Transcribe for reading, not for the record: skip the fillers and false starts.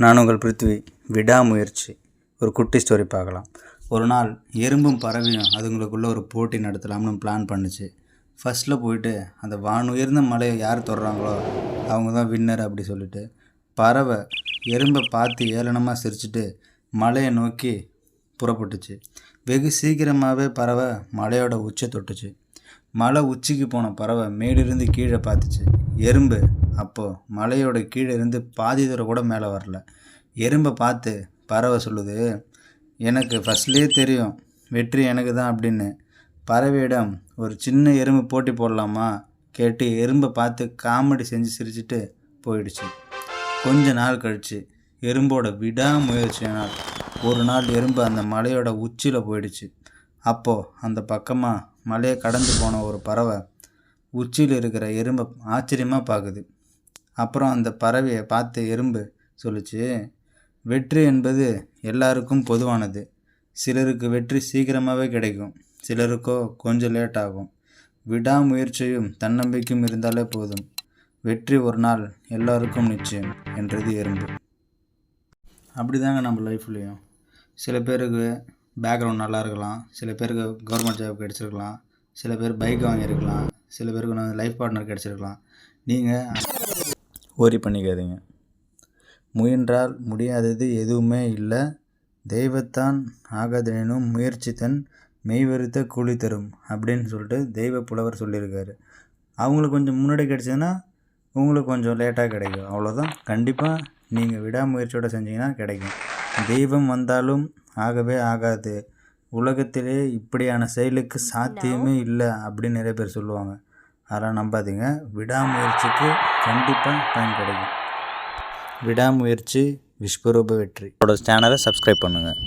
நான் உங்கள் பிருத்வி. விடாமுயற்சி ஒரு குட்டி ஸ்டோரி பார்க்கலாம். ஒரு நாள் எறும்பும் பறவையும் அதுங்களுக்குள்ளே ஒரு போட்டி நடத்தலாம்னு பிளான் பண்ணுச்சு. ஃபஸ்ட்டில் போயிட்டு அந்த வானுயர்ந்த மலையை யார் தொடுறாங்களோ அவங்க தான் வின்னர் அப்படி சொல்லிட்டு, பறவை எறும்பை பார்த்து ஏளனமாக சிரிச்சுட்டு மலையை நோக்கி புறப்பட்டுச்சு. வெகு சீக்கிரமாகவே பறவை மலையோட உச்சை தொட்டுச்சு. மலை உச்சிக்கு போன பறவை மேலிருந்து கீழே பார்த்துச்சு. எறும்பு அப்போது மலையோட கீழே இருந்து பாதி தூரம் கூட மேலே வரல. எறும்பை பார்த்து பறவை சொல்லுது, எனக்கு ஃபஸ்ட்லேயே தெரியும் வெற்றி எனக்கு தான் அப்படின்னு. பறவையிடம் ஒரு சின்ன எறும்பு போட்டி போடலாமா கேட்டு எறும்பை பார்த்து காமெடி செஞ்சு சிரிச்சுட்டு போயிடுச்சு. கொஞ்ச நாள் கழித்து எறும்போட விடாமுயற்சியினால் ஒரு நாள் எறும்பு அந்த மலையோட உச்சியில் போயிடுச்சு. அப்போது அந்த பக்கமாக மலையை கடந்து போன ஒரு பறவை உச்சியில் இருக்கிற எறும்பை ஆச்சரியமாக பார்க்குது. அப்புறம் அந்த பறவையை பார்த்து எறும்பு சொல்லிச்சு, வெற்றி என்பது எல்லாருக்கும் பொதுவானது. சிலருக்கு வெற்றி சீக்கிரமாகவே கிடைக்கும், சிலருக்கோ கொஞ்சம் லேட் ஆகும். விடாமுயற்சியும் தன்னம்பிக்கையும் இருந்தாலே போதும், வெற்றி ஒரு நாள் எல்லாருக்கும் நிச்சயம் என்றது எறும்பு. அப்படி தாங்க நம்ம லைஃப்லேயும் சில பேருக்கு பேக்ரவுண்ட் நல்லா இருக்கலாம், சில பேருக்கு கவர்மெண்ட் ஜாப் கிடச்சிருக்கலாம், சில பேர் பைக் வாங்கியிருக்கலாம், சில பேருக்கு லைஃப் பார்ட்னர் கிடச்சிருக்கலாம். நீங்கள் ஓரி பண்ணிக்காதீங்க. முயன்றால் முடியாதது எதுவுமே இல்லை, தெய்வத்தான் ஆகாதெனும் முயற்சி தன் மெய்வருத்த கூலி தரும் அப்படின்னு சொல்லிட்டு தெய்வ புலவர் சொல்லியிருக்காரு. அவங்களுக்கு கொஞ்சம் முன்னாடி கிடச்சதுன்னா உங்களுக்கு கொஞ்சம் லேட்டாக கிடைக்கும், அவ்வளோதான். கண்டிப்பாக நீங்கள் விடாமுயற்சியோடு செஞ்சீங்கன்னா கிடைக்கும். தெய்வம் வந்தாலும் ஆகவே ஆகாது, உலகத்திலே இப்படியான செயலுக்கு சாத்தியமே இல்லை அப்படின்னு நிறைய பேர் சொல்லுவாங்க. அதெல்லாம் நம்பாதீங்க. விடாமுயற்சிக்கு கண்டிப்பாக பயன் கிடைக்கும். விடாமுயற்சி விஸ்வரூப வெற்றி. சேனலை சப்ஸ்கிரைப் பண்ணுங்கள்.